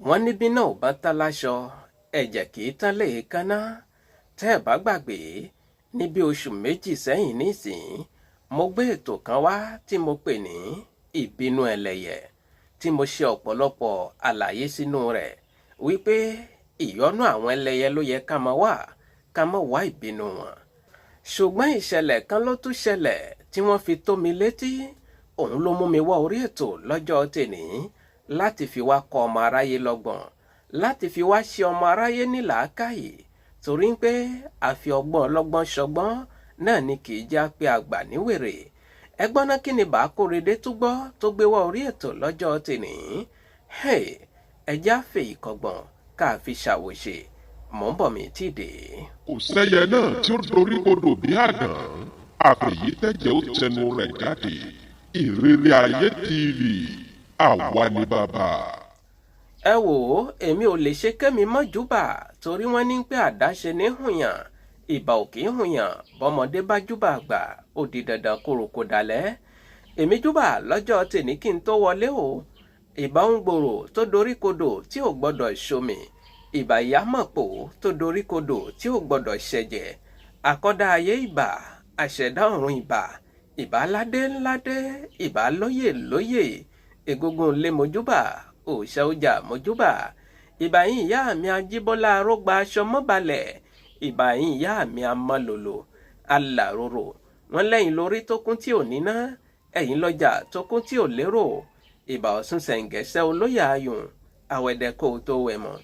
wọ́n ní bí náà ò bá tán láṣọ ẹ̀jẹ̀ kì í tán léèékánná. Tẹ́ ẹ bá gbàgbé ní bí oṣù méjì sẹ́yìn nísìnyí mo gbé ètò kan wá tí mo pè ní ìbínú ẹlẹ́yẹ tí mo ṣe ọ̀pọ̀lọpọ̀ àlàyé sínú rẹ̀ wípé ìyọ́nú àwọn ẹlẹ́yẹ ló yẹ ká má wá ìbínú wọn. Ṣùgbọ́n ìṣẹ̀lẹ̀ kan ló tún ṣẹlẹ̀ tí wọ́n fi tó mi létí, òun ló mú mi wá orí ètò lọ́jọ́ tèní láti fi wá kọ́ ọmọ aráyé lọ́gbọ́n, láti fi wá ṣe ọmọ aráyé ní làákàyè, torí pé àfi ọgbọ́n ọlọ́gbọ́n ṣọgbọ́n náà ni kì í já pé àgbà níwèrè. Ẹgbọ́n náà kí ni bá kórede tó gbọ́ tó gbé wá orí ètò lọ́jọ́ tèní. Ẹjá fèyí kọ́gbọ́n ká fi ṣàwòṣe, mò ń bọ̀ mí tí dé. Kò sẹ́yẹ náà tí ó dorí kodò bí àgàn, àfẹ̀yí tẹ̀jẹ̀ ó tẹnu rẹ̀ jáde. Ìrírí ayé TV, àwa ni bàbá. Ẹ wò ó, èmi ò lè ṣe kémi mọ́ júbà torí wọ́n ní pé àdáṣe ní hùyàn, ìbà ò kì í hùyàn, bọ́mọdé bá júbà àgbà ó di dandan kórokò dalẹ̀. Èmi júbà lọ́jọ́ tèní kí n tó wọlé o. Ìbà ń gbòòrò tó dorí kodò tí ò gbọ́dọ̀ ṣomi, ìbà ìyámọ̀pò tó dorí kodò tí ò gbọ́dọ̀ ṣẹ̀jẹ̀. Àkọ́dá ayé ìbà, àṣẹ̀dá ọ̀run ìbà, ìbà ládé ńládé, ìbà lóyè lóyè, egungun lé mojúbà, òòṣà ọjà mojúbà. Ìbà yín ìyá mi Ajíbọ́lá arógbá aṣọ mọ́balẹ̀, ìbà yín ìyá mi amọ́lòlò alàrorò. Wọ́n lẹ́yìn lórí tó kún tí ò níná, ẹ̀yìn lọ́jà tó kún tí ò lérò. Ìbà Ọ̀ṣun Ṣẹ̀ǹgẹ̀ṣẹ́ olóyè ayùn, àwẹ̀dẹ̀ kò tó wẹ̀ mọ́.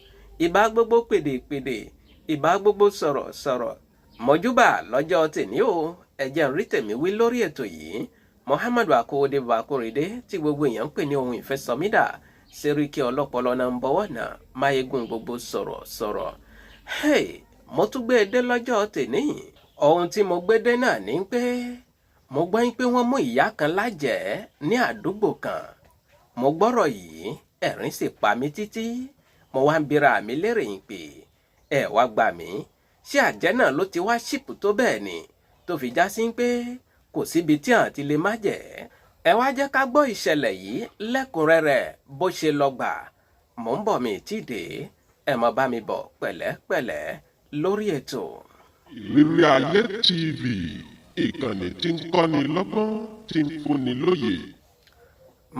Ìbà gbogbo pèdèpèdè, ìbà gbogbo sọ̀rọ̀sọ̀rọ̀. Mọ́júbà lọ́jọ́ tèní o, ẹ̀jẹ̀ ń rí tèmi wí lórí ètò yìí. Muhammadu Akóredé Bakórede tí gbogbo èèyàn ń pè ní ohun ìfẹ́ Sọmídà, Sẹ́ríkì ọlọ́pọlọ náà ń bọ̀wọ̀ náà, máyégún gbogbo sọ̀rọ̀sọ̀rọ̀. Mo tún gbé e dé lọ́jọ́ tèní. Ohun tí mo gbé dé náà ní pé mo gbọ́ pé wọ́n mú ìyá kan lájẹ̀ẹ́ ní àdúgbò kan. Mo gbọ́rọ̀ yìí, ẹ̀rín sì pa mí títí. Mo wá ń bira mi lérè pé ẹ wá gbà mí, ṣé àjẹ́ náà ló ti wá ṣìpù tó bẹ́ẹ̀ ni tó fi já sí pé kò síbi tí àwọn ti lè má jẹ́. Ẹ wá jẹ́ ká gbọ́ ìṣẹ̀lẹ̀ yìí lẹ́kùnrẹ́rẹ́ bó ṣe lọ gbà. Mò ń bọ̀ mí tí dé, ẹ má bá mi bọ̀ pẹ̀lẹ́pẹ̀lẹ́ lórí ètò. Ìrírí ayé TV, ìkànnì tí ń kọ́ni lọ́gbọ́n, tí ń fúnni lóye.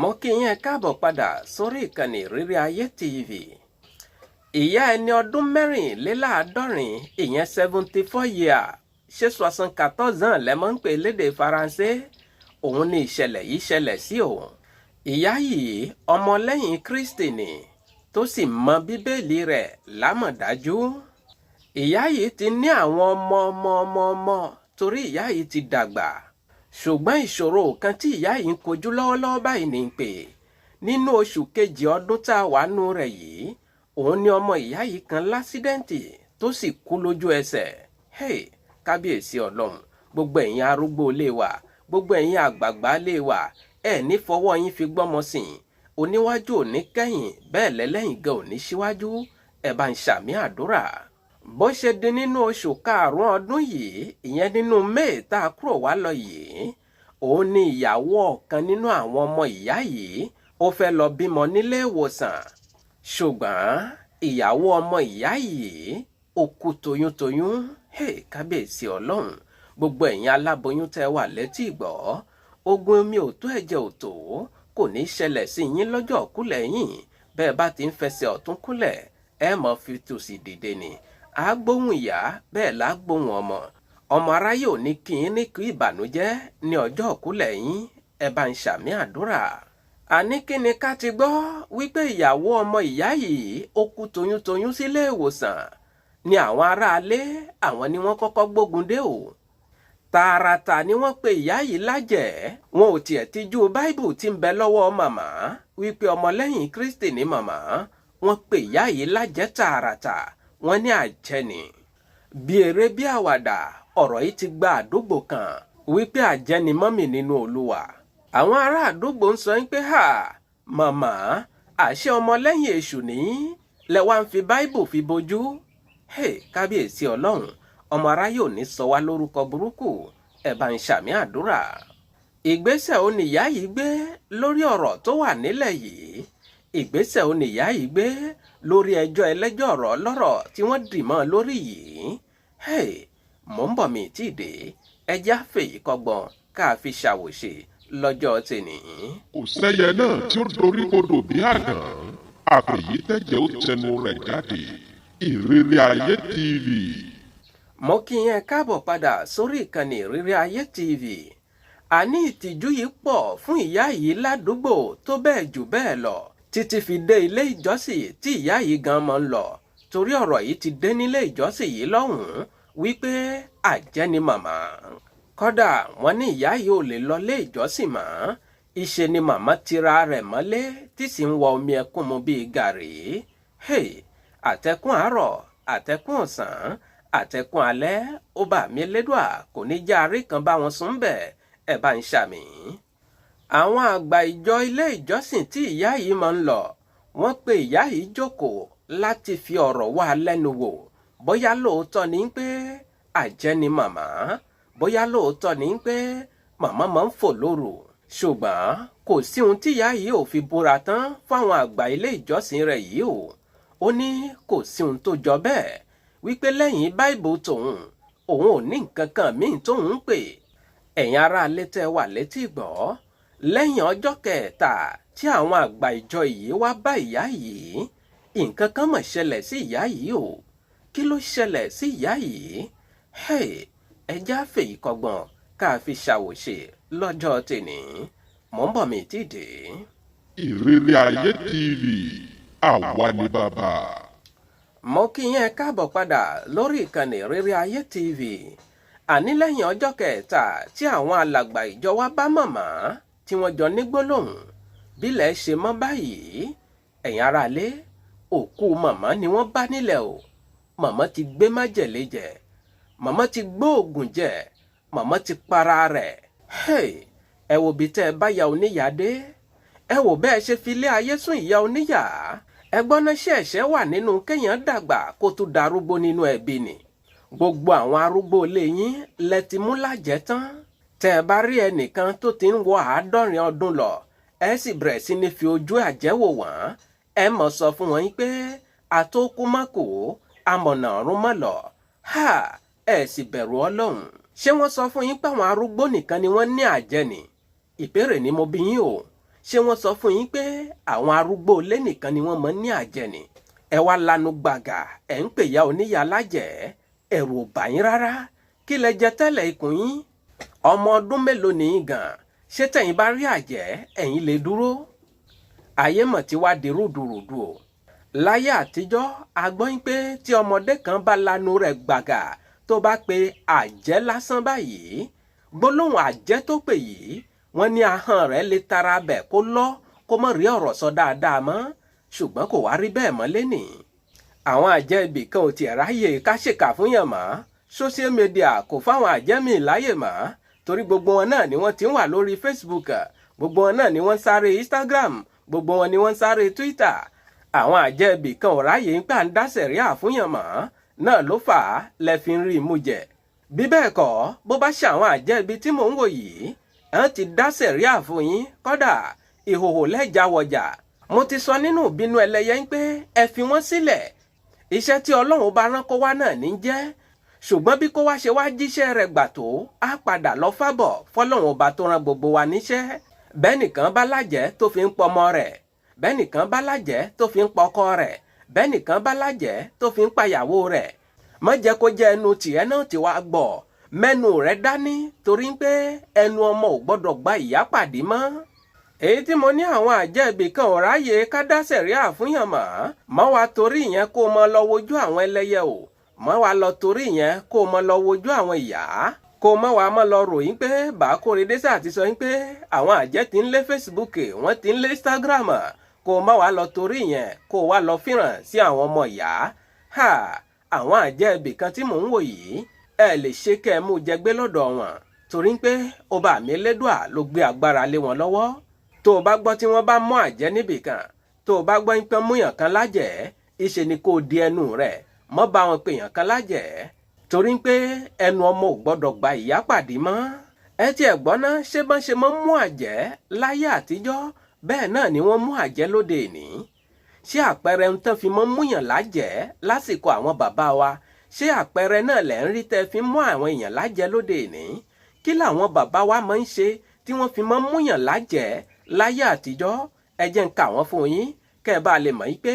Mo kí yín káàbọ̀ padà sórí ìkànnì Ìrírí ayé TV. Ìyá ẹni ọdún 64, ìyẹn 74 years, ṣé 74 ans lẹ́mọ́ ń pè lédè Faransé. Òun ni ìṣẹ̀lẹ̀ yìí ṣẹlẹ̀ sí òun. Ìyá yìí ọmọlẹ́yìn Kristi ni tó sì mọ Bíbélì rẹ̀ lámọ̀dájú. Ìyá yìí ti ní àwọn ọmọ torí ìyá yìí ti dàgbà. Ṣùgbọ́n ìṣòro kan tí ìyá yìí ń kojú lọ́wọ́lọ́wọ́ báyìí ni pé nínú oṣù kejì ọdún tá a wà nù rẹ̀ yìí, òun ni ọmọ ìyá yìí kan lásídẹ́ǹtì tó sì kú lójú ẹsẹ̀. Kábíyèsí Ọlọ́run, gbogbo ẹ̀yin arúgbó ilé wa, gbogbo ẹ̀yin àgbààgbà ilé wa, ẹ ní fọwọ́ yín fi gbọ́mọ sìn. Oníwájú ò ní kẹ́yìn, bẹ́ẹ̀ lẹ́lẹ́yìn gan ò ní síwájú. Ẹ bá ń ṣàmì àdúrà. Bó ṣe di nínú oṣù karùn-ún ọdún yìí, ìyẹn nínú May tá a kúrò wá lọ yìí, òun ni ìyàwó ọ̀kan nínú àwọn ọmọ ìyá yìí ó fẹ́ lọ bímọ nílé ìwòsàn. Ṣùgbọ́n ìyàwó ọmọ ìyá yìí ó kú toyúntoyún. Kábíyèsí Ọlọ́run, gbogbo ẹ̀yin aláboyún tẹ́ wà létí ìgbọ́, ogun omi ò tó ẹ̀jẹ̀ ò tó kò ní ṣẹlẹ̀ sí yín lọ́jọ́ kúlẹ̀ yín. Bẹ́ẹ̀ bá ti ń fẹsẹ̀ ọ̀tún kúlẹ̀, ẹ mọ̀ fi tòsì dìde ni. A gbóhùn ìyá, bẹ́ẹ̀ la gbóhùn ọmọ. Ọmọ aráyé ò ní kí yín ní kí ìbànújẹ́ ní ọjọ́ kúlẹ̀ yín. Ẹ bá ń ṣàmì àdúrà. Àní kí ni ká ti gbọ́ wípé ìyàwó ọmọ ìyá yìí ó kú toyúntoyún sílé ìwòsàn. Ni àwọn aráalé, àwọn ni wọ́n kọ́kọ́ gbógun dé o. Tààràtà ni wọ́n pe ìyá yìí lájẹ̀ẹ́. Wọn ò tiẹ̀ tijú Báíbù tí ń bẹ lọ́wọ́ màmá wípé ọmọlẹ́yìn Kristi ni màmá. Wọ́n pe ìyá yìí lájẹ̀ẹ́ tààràtà. Wọ́n ní àjẹ́ ni. Bí eré bí àwàdà, ọ̀rọ̀ yìí ti gba àdúgbò kan wípé àjẹ́ ni mọ́mì nínú Olúwa. Àwọn ará àdúgbò ń sọ pé màmá, àṣẹ ọmọlẹ́yìn èṣù ní lẹ wá ń fi Báíbù fi bojú. Kábíyèsí Ọlọ́run, ọmọ aráyé ò ní sọ wá lórúkọ burúkú. Ẹ bá ń ṣàmì àdúrà. Ìgbésẹ̀ ò ní ìyá yìí gbé lórí ọ̀rọ̀ tó wà nílẹ̀ yìí. ìgbésẹ̀ ò níyà yìí gbé lórí ẹjọ́ ẹlẹ́jọ́ ọ̀rọ̀ lọ́rọ̀ tí wọ́n dì mọ́ lórí yìí. Mò ń bọ̀ mí tí ì dé ẹjẹ́ àfẹ̀yìkọ́gbọ̀n ká fi ṣàwòṣe lọ́jọ́ tèní. kò sẹ́yẹ náà tí ó dorí kodò bí àdán àfẹ̀yìtẹ́jẹ́ ó tẹnu rẹ̀ jáde ìrírí ayé TV. Mo kí yín káàbọ̀ padà sórí ìkànnì ìrírí ayé TV. Àní ìtìjú yìí pọ̀ fún ìyá yìí ládùúgbò tó bẹ́ẹ̀ jù bẹ́ẹ̀ lọ títí fi dé ilé ìjọsìn tí ìyá yìí gan mọ́ ń lọ torí ọ̀rọ̀ yìí ti dé nílé ìjọsìn yìí lọ́hùn-ún wípé àjẹ́ ni màmá. Kódà wọ́n ní ìyá yìí ò lè lọ lé ìjọsìn mọ́, ìṣe ni màmá tira rẹ̀ mọ́lé tí sì ń wọ omi ẹkún mu bíi gàrí. Àtẹkùn àárọ̀ àtẹkùn ọ̀sán àtẹkùn alẹ́ ó bà mí Elédùà kò ní já arí kan bá wọn sùn bẹ́ẹ̀ ẹ bá ń ṣàmì. Àwọn àgbà ìjọ ilé ìjọsìn tí ìyá yìí máa ń lọ wọ́n pe ìyá yìí jókòó láti fi ọ̀rọ̀ wá lẹ́nu wò bóyá lóòótọ́ ni pé àjẹ́ ni màmá, bóyá lóòótọ́ ni pé màmá máa ń fò lóru. Ṣùgbọ́n kò sí ohun tí ìyá yìí ò fi búra tán fáwọn àgbà ilé ìjọsìn rẹ̀ yìí o. Ó ní kò sí ohun tó jọ bẹ́ẹ̀ wípé lẹ́yìn báìbù tòun òun ò ní nǹkan kan míì tóun ń pè. Ẹ̀yin ará ilé tẹ́ wà létí gbọ́, lẹ́yìn ọjọ́ kẹta tí àwọn àgbà ìjọ yìí wá bá ìyá yìí, nǹkan kan mọ̀ ṣẹlẹ̀ sí ìyá yìí o. Kí ló ṣẹlẹ̀ sí ìyá yìí? Ẹjẹ́ àfẹ̀yìkọ́gbọ̀n ká fi ṣàwòṣe lọ́jọ́ tèní. Mò ń bọ̀ mí tí dé. ìrírí ayé TV àwa ni bàbá. Mo kí yín káàbọ̀ padà lórí ìkànnì ìrírí ayé TV. Àní lẹ́yìn ọjọ́ kẹta tí àwọn alàgbà ìjọ wa bá màmá tí wọ́n jọ ní gbólóhùn bílẹ̀ ṣe mọ́ báyìí, ẹ̀yin aráalé, òkú màmá ni wọ́n bá nílẹ̀ o. Màmá ti gbé májèlé jẹ, màmá ti gbóògùn jẹ, màmá ti para rẹ̀. Ẹ wo bí tẹ́ ẹ bá ya oníyà dé, ẹ wò bẹ́ẹ̀ ṣe fi ilé ayé sún ìyá oníyà. Ẹgbọ́n náà ṣẹ̀ṣẹ̀ wà nínú kéèyàn dàgbà kó tún darúgbó nínú ẹbí ni. Gbogbo àwọn arúgbó ilé yín lẹ ti mú lájẹ́ tán. Tẹ́ ẹ bá rí ẹnìkan tó ti ń wọ 70 ọdún lọ, ẹ sì bẹ̀rẹ̀ sí ní fi ojú àjẹ́wò wọ́n. Ẹ mọ̀ sọ fún wọn pé àtókù má kò amọ̀nà ọ̀run mọ́ lọ. Ẹ sì bẹ̀rù Ọlọ́run. Ṣé wọ́n sọ fún yín pé àwọn arúgbó nìkan ni wọ́n ní àjẹ́ ni? Ìbéèrè ni mo bi yín o. Ṣé wọ́n sọ fún yín pé àwọn arúgbó ilé nìkan ni wọ́n mọ̀ ní àjẹ́ ni? Ẹ wá lanu gbàgà ẹ̀ ń pè ya oníyà lájẹ́. Ẹ̀rù ò bà yín rárá. Kí lẹ jẹ tẹ́lẹ̀ ikùn yín? Ọmọ ọdún mélòó ni yín gan? Ṣé tẹ̀yin bá rí àjẹ́ ẹ̀yin lè dúró? Ayé mọ̀ tí wá di rúdurùdu o. Láyé àtijọ́ a gbọ́ pé tí ọmọdé kan bá lanu rẹ̀ gbàgà tó bá pe àjẹ́ lásán báyìí, gbólóhùn àjẹ́ tó pè yìí wọ́n ní ahọ́n rẹ̀ lè tara bẹ̀ kó lọ́ kó mọ̀ rí ọ̀rọ̀ sọ dáadáa mọ́. Ṣùgbọ́n kò wá rí bẹ́ẹ̀ mọ́ lénìí. Àwọn àjẹ́ ibì kan ò tiẹ̀ ráyè ká ṣèkà fún yàn mọ́. Social media kò fáwọn àjẹ́ mi láyè mọ́ torí gbogbo wọn náà ni wọ́n ti ń wà lórí Facebook, gbogbo wọn náà ni wọ́n sáré Instagram, gbogbo wọn ni wọ́n sáré Twitter. Àwọn àjẹ́ ibì kan ò ráyè ń gbà ń dá sẹ̀ríà fún yàn mọ́, náà ló fà á lẹ fi ń rí i mú jẹ. Bí bẹ́ẹ̀ kọ́, bó bá ṣe àwọn àjẹ́ ibi tí mò ń wò yìí, ẹ̀ ti dá sẹ̀ríà fún yín, kódà ìhòhò lẹ́jà wọjà. Mo ti sọ nínú ìbínú ẹlẹ́yẹ pé ẹ fi wọ́n sílẹ̀. Iṣẹ́ tí Ọlọ́run bá rán kó wá náà ní jẹ́. Ṣùgbọ́n bí kó wá ṣe wá jíṣẹ́ rẹ̀ gbà tó, á padà lọ fábọ̀ fọ́lọ́run ọba tó rán gbogbo wa níṣẹ́. Bẹ́nìkan bá lájẹ́ tó fi ń pọmọ rẹ̀, bẹ́nìkan bá lájẹ́ tó fi ń pọkọ rẹ̀, bẹ́nìkan bá lájẹ́ tó fi ń pàyàwó rẹ̀. Má jẹ́ kó jẹ́ ẹnu tìẹ náà tí wàá gbọ́. Mẹ́nu rẹ̀ dání torí pé ẹnu ọmọ ò gbọ́dọ̀ gba ìyá pàdé mọ́. Èyí tí mo ní àwọn àjẹ́ ibì kan ò ráyè ká dá sẹ̀ríà fún yàn mọ́ wá torí ìyẹn kó mọ lọ wojú àwọn ẹlẹ́yẹ o. Mọ́ wá lọ torí ìyẹn kó mọ lọ wojú àwọn ìyá. Kó mọ́ wá mọ́ lọ ròyìn pé Bàákóredé sáà ti sọ pé àwọn àjẹ́ ti ń lé Facebook, wọ́n ti ń lé Instagram. Kó mọ́ wá lọ torí ìyẹn kó wá lọ fìràn sí àwọn ọmọ ìyá. Àwọn àjẹ́ ibì kan tí mò ń wò yìí, ẹ lè ṣe kẹ́ ẹ mú jẹgbé lọ́dọ̀ wọn torí pé ọba mi Elédùà ló gbé agbára lé wọn lọ́wọ́. Tó o bá gbọ́ tí wọ́n bá mú àjẹ́ níbìkan, tó o bá gbọ́ pé múyàn kan lájẹ́, ìṣe ni kó o di ẹnu rẹ̀, mọ́ bá wọn pè yàn kan lájẹ́ torí pé ẹnu ọmọ ò gbọ́dọ̀ gba ìyá pàdé mọ́. Ẹ tiẹ̀ gbọ́ ná, ṣé bọ́n ṣe mọ́ mú àjẹ́ láyé àtijọ́ bẹ́ẹ̀ náà ni wọ́n mú àjẹ́ lóde ìní. Ṣé àpẹẹrẹ ń tán fi mọ́ múyàn lájẹ́ lásìkò àwọn bàbá wa? Ṣé àpẹẹrẹ náà lẹ̀ ń rí tẹ́ fi mú àwọn èèyàn lájẹ́ lóde ìní? Kí làwọn bàbá wa máa ń ṣe tí wọ́n fi mọ́ múyàn lájẹ́ láyé àtijọ́? Ẹ jẹ́ n kà wọ́n fún yín kẹ́ ẹ bá lè mọ̀ pé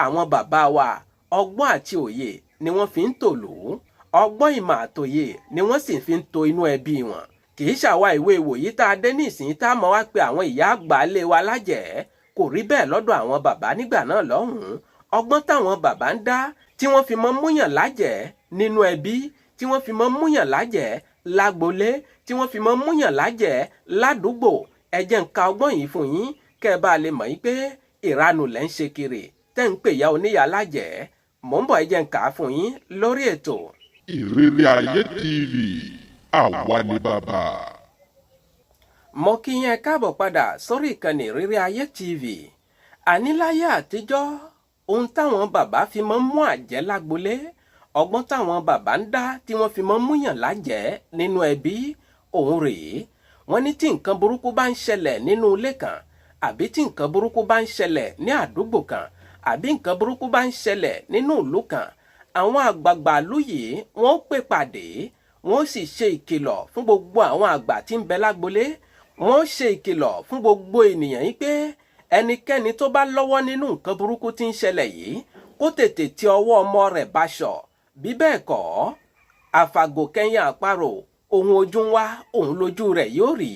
àwọn bàbá wa ọgbọ́n àti òye ni wọ́n fi ń tòlú. Ọgbọ́n ìmọ̀ àtòye ni wọ́n sì fi ń to inú ẹbí wọn. Kì í ṣàwa ìwé ìwòyí tá a dé nísìnyí tá a mọ̀ wá pé àwọn ìyá àgbà lé wa lájẹ́. Kò rí bẹ́ẹ̀ lọ́dọ̀ àwọn bàbá nígbà náà lọ́hùn-ún. Ọgbọ́n táwọn bàbá ń dá tí wọ́n fi mọ́ múyàn lájẹ́ nínú ẹbí, tí wọ́n fi mọ́ múyàn lájẹ́ lágbolé, tí wọ́n fi mọ́ múyàn lájẹ́ ládùúgbò. Ẹ jẹ́ n ka ọgbọ́n yìí fún yín kẹ́ ẹ bá lè mọ̀ pé ìranù lẹ́ ń ṣe kiri tẹ́ ń pè ya oníyà lájẹ́. Mò ń bọ̀, ẹ jẹ́ n kà á fún yín lórí ètò. Ìrírí Ayé TV, àwa ni bàbá. Mo kí yín káàbọ̀ padà sórí ìkànnì Ìrírí Ayé TV. Àní láyé àtijọ́, ohun táwọn bàbá fi mọ́ mú àjẹ́ lágbolé, ọgbọ́n táwọn bàbá ń dá tí wọ́n fi mọ́ múyàn lájẹ́ nínú ẹbí, òun rèé. Wọ́n ní tí nǹkan burúkú bá ń ṣẹlẹ̀ nínú ilé kan, àbí tí nǹkan burúkú bá ń ṣẹlẹ̀ ní àdúgbò kan, àbí nǹkan burúkú bá ń ṣẹlẹ̀ nínú ìlú kan, àwọn àgbààgbà ìlú yìí wọ́n pè pàdé, wọ́n sì ṣe ìkìlọ̀ fún gbogbo àwọn àgbà tí ń bẹ lágbolé. Wọ́n ṣe ìkìlọ̀ fún gbogbo ènìyàn yìí pé ẹnikẹ́ni tó bá lọ́wọ́ nínú nǹkan burúkú tí ń ṣẹlẹ̀ yìí kó tètè ti ọwọ́ ọmọ rẹ̀ báṣọ. Bí bẹ́ẹ̀ kọ́, àfàgò kẹ́yìn àparò, ohun ojú ń wá, òun lójú rẹ̀ yóò rí.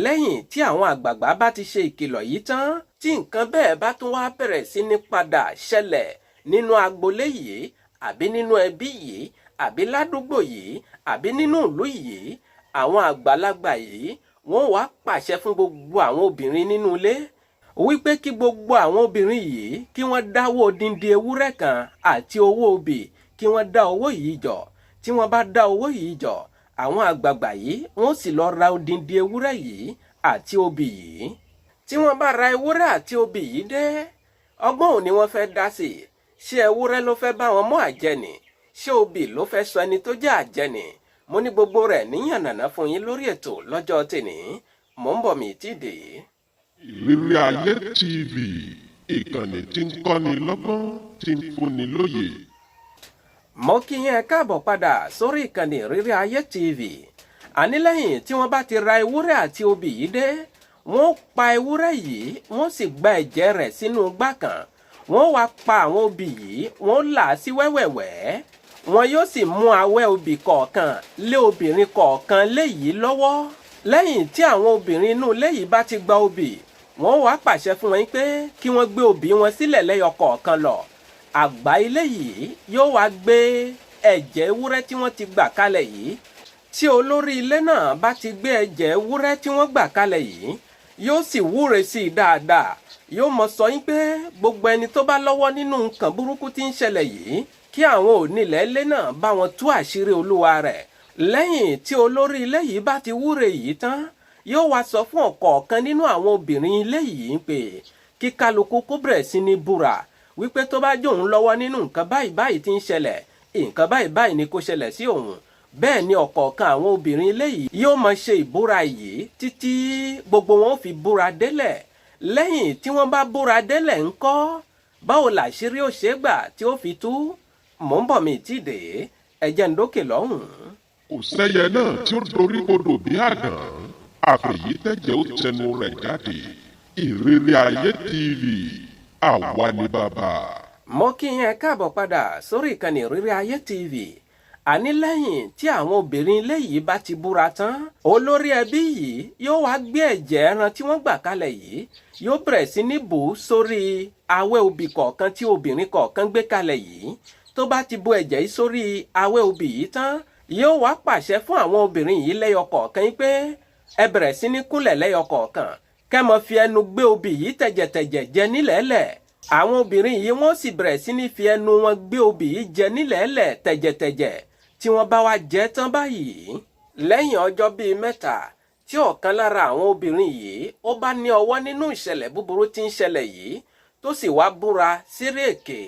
Lẹ́yìn tí àwọn àgbààgbà bá ti ṣe ìkìlọ̀ yìí tán, tí nǹkan bẹ́ẹ̀ bá tún wá bẹ̀rẹ̀ sí ní padà ṣẹlẹ̀ nínú agbolé yìí, àbí nínú ẹbí yìí, àbí ládùúgbò yìí, àbí nínú ìlú yìí, àwọn àgbàlagbà yìí wọ́n wá pàṣẹ fún gbogbo àwọn obìnrin nínú ilé wípé kí gbogbo àwọn obìnrin yìí kí wọ́n dáwó odindi ewúrẹ́ kan àti owó obì, kí wọ́n dá owó yìí jọ. Tí wọ́n bá dá owó yìí jọ, àwọn àgbààgbà yìí wọ́n sì lọ ra odindi ewúrẹ́ yìí àti obì yìí. Tí wọ́n bá ra ewúrẹ́ àti obì yìí dé, ọgbọ́n ò ní wọ́n fẹ́ dá sí. Ṣé ewúrẹ́ ló fẹ́ bá wọn mú àjẹ́ ni? Ṣé obì ló fẹ́ sọ ẹni tó jẹ́ àjẹ́ ni? Mo ní gbogbo rẹ̀ níyànnàná fún yín lórí ètò lọ́jọ́ tèní. Mò ń bọ̀ mí tí dé. Ìrírí Ayé TV, ìkànnì tí ń kọ́ni lọ́gbọ́n, tí ń fúnni lóye. Mo kí yín káàbọ̀ padà sórí ìkànnì Ìrírí Ayé TV. Àní lẹ́yìn tí wọ́n bá ti ra ewúrẹ́ àti obì yìí dé, wọ́n pa ewúrẹ́ yìí, wọ́n sì gba ẹ̀jẹ̀ rẹ̀ sínú igbá kan. Wọ́n wá pa àwọn obì yìí, wọ́n là á sí wẹ́wẹ̀wẹ́. Wọn yóò sì mú awẹ́ obì kọ̀ọ̀kan lé obìnrin kọ̀ọ̀kan léyìí lọ́wọ́. Lẹ́yìn tí àwọn obìnrin inú ilé yìí bá ti gba obì, wọ́n wá pàṣẹ fún wọn pé kí wọ́n gbé obì wọn sílẹ̀ lẹ́yọ kọ̀ọ̀kan lọ. Àgbà ilé yìí yóò wá gbé ẹ̀jẹ̀ ewúrẹ́ tí wọ́n ti gbà kalẹ̀ yìí. Tí olórí ilé náà bá ti gbé ẹ̀jẹ̀ ewúrẹ́ tí wọ́n gbà kalẹ̀ yìí, yóò sì wúre sí i dáadáa. Yóò mọ sọ pé gbogbo ẹni tó bá lọ́wọ́ nínú nǹkan burúkú tí ń ṣẹlẹ̀ yìí, kí àwọn onílẹ̀ ilé náà bá wọn tú àṣírí olúwa rẹ̀. Lẹ́yìn tí olórí ilé yìí bá ti wúre yìí tán, yóò wá sọ fún ọ̀kọ̀ọ̀kan nínú àwọn obìnrin ilé yìí pé kí kálukú kó bẹ̀rẹ̀ sí ní búra wípé tó bá jẹ́ òun lọ́wọ́ nínú nǹkan báyìí báyìí tí ń ṣẹlẹ̀, nǹkan báyìí báyìí ni kó ṣẹlẹ̀ sí òun. Bẹ́ẹ̀ ni ọ̀kọ̀ọ̀kan àwọn obìnrin ilé yìí yóò máa ṣe ìbúra yìí títí gbogbo wọn ó fi búra délẹ̀. Lẹ́yìn tí wọ́n bá búra délẹ̀ ńkọ́, báwo làṣírí ó ṣe gbà tí ó fi tú? Mò ń bọ̀ mí tí dé, ẹ̀jẹ̀ ń dókè lọ́hùn-ún. Kò sẹ́yẹ náà tí ó dorí kodò bí àdán, àfẹ̀yí tẹ̀jẹ̀ ó tẹnu rẹ̀ jáde. Ìrírí Ayé TV, àwa ni bàbá. Mo kí yín káàbọ̀ padà sórí ìkànnì Ìrírí Ayé TV. Àní lẹ́yìn tí àwọn obìnrin ilé yìí bá ti búra tán, olórí ẹbí yìí yóò wá gbé ẹ̀jẹ̀ ẹran tí wọ́n gbà kalẹ̀ yìí, yóò bẹ̀rẹ̀ sí ní bù sórí awẹ́ obì kọ̀ọ̀kan tí obìnrin kọ̀ọ̀kan gbé kalẹ̀ yìí. Tó bá ti bu ẹ̀jẹ̀ yìí sórí awẹ́ obì yìí tán, yóò wá pàṣẹ fún àwọn obìnrin yìí lẹ́yọ kọ̀ọ̀kan pé ẹ bẹ̀rẹ̀ sí ní kúnlẹ̀ lẹ́yọ kọ̀ọ̀kan, kẹ́ mọ fi ẹnu gbé obì yìí tẹ̀jẹ̀tẹ̀jẹ̀ jẹ nílẹ̀ẹ́lẹ̀. Àwọn obìnrin yìí wọ́n sì bẹ̀rẹ̀ sí ní fi ẹnu wọn gbé obì yìí jẹ nílẹ̀ẹ́lẹ̀ tẹ̀jẹ̀tẹ̀jẹ̀. Tí wọ́n bá wá jẹ tán báyìí, lẹ́yìn ọjọ́ bíi mẹ́ta tí ọ̀kan lára àwọn obìnrin yìí ó bá ní ọwọ́ nínú ìṣẹ̀lẹ̀ búburú tí ń ṣẹlẹ̀ yìí, tó sì wá búra sírí èké,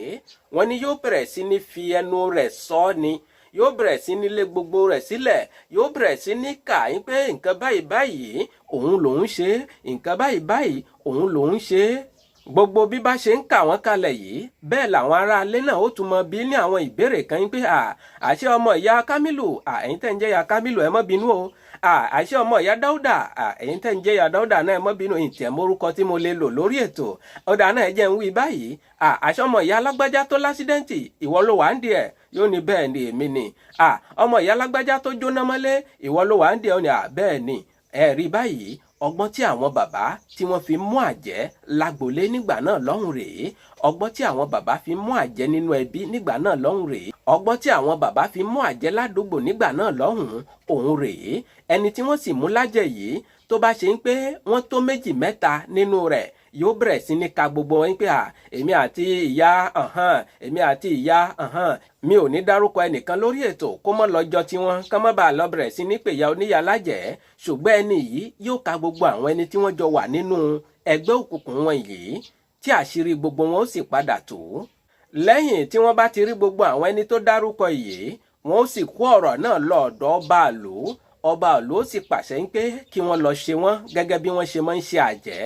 wọ́n ní yóò bẹ̀rẹ̀ sí ní fi ẹnu rẹ̀ sọ ni, yóò bẹ̀rẹ̀ sí ní lé gbogbo rẹ̀ sílẹ̀ yóò bẹ̀rẹ̀ sí ní kà yín pé nǹkan báyìí báyìí òun lòún ṣe nǹkan báyìí báyìí òun lòún ṣe gbogbo bí bá ṣe ń kà wọ́n kalẹ̀ yìí bẹ́ẹ̀ làwọn aráalé náà ó tún mọ bí ní àwọn ìbéèrè kan yín pé àṣé ọmọ ìyá Kámílù ẹ̀yin tẹ́ ń jẹ́ ìyá Kámílù ẹ má bínú o àṣé ọmọ ìyá Dáúdà ẹ̀yin tẹ́ ń jẹ́ ìyá Dáúdà náà ẹ má bínú ìtì ẹ̀ mórúkọ tí mo lè lò lórí ètò ọ̀dà náà ẹ jẹ́ ń wí báyìí àṣé ọmọ ìyá alágbájá tó lásídẹ́ǹtì ìwọ ló wà ń di ẹ̀ yóò ní bẹ́ẹ̀ ni èmi ni ọmọ ìyá alágbájá tó jóná mọ́lé ìwọ ló wà ń di ẹ̀ ó ní bẹ́ẹ̀ ni ẹ rí báyìí ọgbọ́n tí àwọn bàbá tí wọ́n fi mú àjẹ́ lágbolé nígbà náà lọ́hùn rèé ọgbọ́n tí àwọn bàbá fi mú àjẹ́ nínú ẹbí nígbà náà lọ́hùn rèé ọgbọ́n tí àwọn bàbá fi mú àjẹ́ ládùúgbò nígbà náà lọ́hùn òun rèé ẹni tí wọ́n sì mú lájẹ́ yìí tó bá ṣe ń pé wọ́n tó méjì mẹ́ta nínú rẹ̀ yóò bẹ̀rẹ̀ sí ní ka gbogbo wọn pé èmi àti ìyá èmi àti ìyá mi ò ní dárúkọ ẹnìkan lórí ètò kó mọ́ lọ́jọ́ tí wọ́n kán mọ́ bá lọ bẹ̀rẹ̀ sí ní pèyà oníyà lájẹ́ ṣùgbọ́n ẹni yìí yóò ka gbogbo àwọn ẹni tí wọ́n jọ wà nínú ẹgbẹ́ òkùnkùn wọn yìí tí àṣírí gbogbo wọn ó sì padà tó lẹ́yìn tí wọ́n bá ti rí gbogbo àwọn ẹni tó dárúkọ yìí wọ́n ó sì kó ọ̀rọ̀ náà lọ ọ̀dọ̀ ọba ìlú ó sì pàṣẹ pé kí wọ́n lọ ṣe wọ́n gẹ́gẹ́ bí wọ́n ṣe máa ń ṣe àjẹ́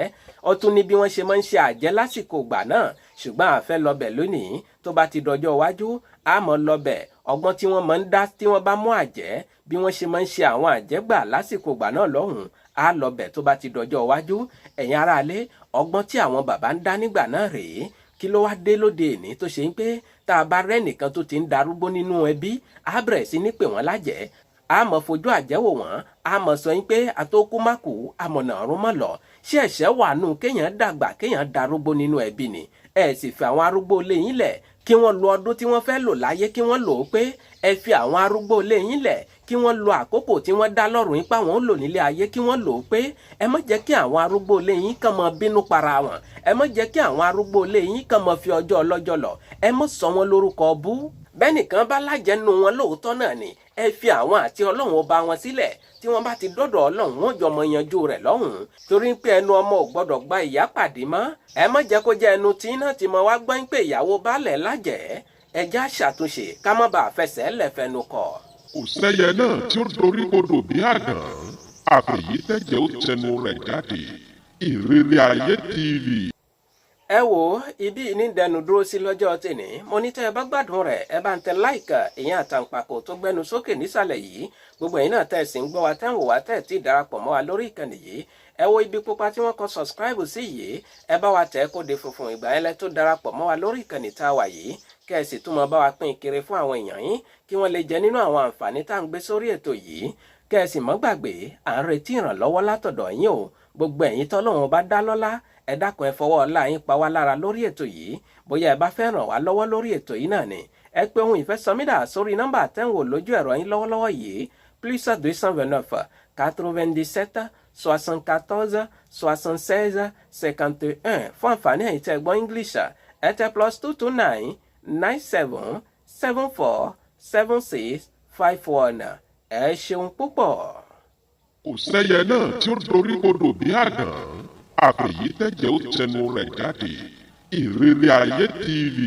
ó tún ní bí wọ́n ṣe máa ń ṣe àjẹ́ lásìkò ìgbà náà ṣùgbọ́n a fẹ́ lọ bẹ̀ lónìí tó bá ti dọjọ́ iwájú a mọ̀ lọ bẹ̀ ọgbọ́n tí wọ́n máa ń dá tí wọ́n bá mú àjẹ́ bí wọ́n ṣe máa ń ṣe àwọn àjẹ́ gbà lásìkò ìgbà náà lọ́hùn a lọ bẹ̀ tó bá ti dọjọ́ iwájú ẹ̀yin aráalé ọgbọ́n tí àwọn bàbá ń dá nígbà náà rèé kí ló wá dé lóde èní tó ṣe ń pé tá a bá rẹ́nìkan tó ti ń darúgbó nínú ẹbí á bẹ̀rẹ̀ sí ní pè wọ́n lájẹ́ a mọ̀ fojú àjẹ́wò wọ́n a mọ̀ sọ yín pé àtòkùmákù amọ̀nà ọ̀run mọ̀ lọ ṣé ẹ̀ṣẹ̀ wà nù kéèyàn dàgbà kéèyàn darúgbó nínú ẹbí ni ẹ sì fi àwọn arúgbó ilé yín lẹ̀ kí wọ́n lo ọdún tí wọ́n fẹ́ lò láyé kí wọ́n lò ó pé ẹ fi àwọn arúgbó ilé yín lẹ̀ kí wọ́n lo àkókò tí wọ́n dá lọ́rùn yín pa wọ́n lò nílé ayé kí wọ́n lò ó pé ẹ má jẹ́ kí àwọn arúgbó ilé yín kàn mọ́ bínú para wọn ẹ má jẹ́ kí àwọn arúgbó ilé yín kàn mọ́ fi ọjọ́ ọlọ́jọ́ lọ ẹ má sọ wọn lórúkọ bú bẹ́nìkan bá lájẹ́ nínú wọn lóòótọ́ náà ni ẹ fi àwọn àti ọlọ́run ọba wọn sílẹ̀ tí wọ́n bá ti dọ́dọ̀ ọlọ́run wọn jọ mọ yanjú rẹ̀ lọ́hùn torí pé ẹnu ọmọ ò gbọ́dọ̀ gba ìyá pàdé mọ́ ẹ má jẹ́ kó jẹ́ ẹnu tí náà ti mọ wá gbọ́ pé ìyàwó baálẹ̀ lájẹ́ ẹ já ṣàtúnṣe ká má bàa fẹsẹ̀ lẹ́fẹ̀ẹ́nu kọ. kò sẹ́yẹ náà tí ó dorí kodò bí àgàn àfẹ̀yí tẹ̀jẹ̀ ó tẹnu rẹ̀ jáde Ìrírí Ayé TV. ẹ wo ibi ní dẹnu dúró sí lọ́jọ́ tèmi mo ní tẹ́ ẹ bá gbádùn rẹ̀ ẹ bá ń tẹ láìkà ìyẹn àtàǹpàkò tó gbẹnu sókè nísàlẹ̀ yìí gbogbo ẹ̀yin náà tẹ́ ẹ sì ń gbọ́ wa tẹ́ ń wò wá tẹ́ ẹ ti darapọ̀ mọ́ wa lórí ìkànnì yìí ẹ wo ibi pupa tí wọ́n kọ subscribe sí yìí ẹ bá wa tẹ̀ kó de funfun ìgbà yẹn lẹ tó darapọ̀ mọ́ wa lórí ìkànnì tá a wà yìí kẹ́ ẹ sì tún mọ bá wa pín kiri fún àwọn èèyàn yín kí wọ́n lè jẹ nínú àwọn àǹfààní tá à ń gbé sórí ètò yìí kẹ́ ẹ sì mọ́ gbàgbé à ń retí ìrànlọ́wọ́ látọ̀dọ̀ yín o gbogbo ẹ̀yin tọ́lọ́run bá dá lọ́lá ẹ dákun ẹ fọwọ́ ọlá yín pa wá lára lórí ètò yìí bóyá ẹ bá fẹ́ ràn wá lọ́wọ́ lórí ètò yìí náà ni ẹ pé ohun ìfẹ́ SOMIDA sórí nọ́mbà tẹ́wò lójú ẹ̀rọ yín lọ́wọ́lọ́wọ́ yìí +229 97 74 76 51 fún àǹfààní ẹ̀yin tẹ́ gbọ́ English ẹ tẹ +229 97 74 76 51 ẹ ṣeun púpọ̀. kò sẹ́yẹ náà tí ó dorí kodò bí àgàn àfẹ̀yí tẹ̀jẹ̀ ó tẹnu rẹ̀ jáde Ìrírí Ayé TV.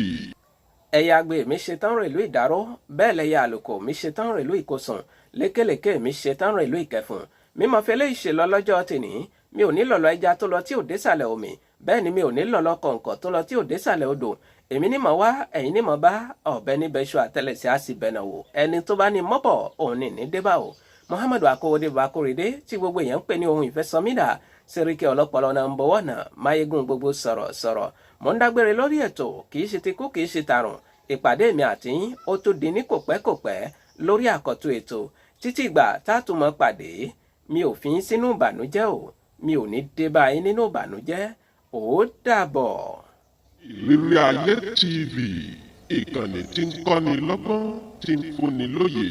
ẹ̀yà àgbè mi ṣetán rẹ̀ ìlú ìdáró bẹ́ẹ̀ lẹ́yà àlùkò mi ṣetán rẹ̀ ìlú ìkọsùn lékèlékè mi ṣetán rẹ̀ ìlú ìkẹfùn mímọ fẹlẹ́ ìṣèlọ lọ́jọ́ tèní mi ò ní lọ̀lọ́ ẹja tó lọ tí ò désàlẹ̀ omi bẹ́ẹ̀ ni mi ò ní lọ̀lọ́ kọ̀ǹkọ̀ tó lọ tí ò désàlẹ̀ odò èmi ní mọ̀ wá ẹ̀yin ní mọ̀ bá ọ̀bẹ níbẹ̀ ṣọ àtẹlẹsẹ̀ á sì bẹ̀nà wò ẹni tó bá ní mọ́bọ̀ òun ní débà o Muhammadu Akówódé Bakórèdé tí gbogbo èèyàn ń pè ní ohun ìfẹ́ SOMIDA Sẹ́ríkì ọlọ́pọlọ náà ń bọ̀wọ́ náà máyégún gbogbo sọ̀rọ̀ mo ń dágbére lórí ètò kìí ṣe tikú kìí ṣe tàrùn ìpàdé mi àti yín ó tó di ní kòpẹ́kòpẹ́ lórí àkọ́tún ètò títí ìgbà tátùmọ̀ pàdé mi ò fi yín sínú ìbànújẹ́ o mi ò ní dé bá yín nínú ìbànújẹ́ ó dàbọ̀. Ìrírí Ayé TV ìkànnì tí ń kọ́ni lọ́gbọ́n tí ń fúnni lóye.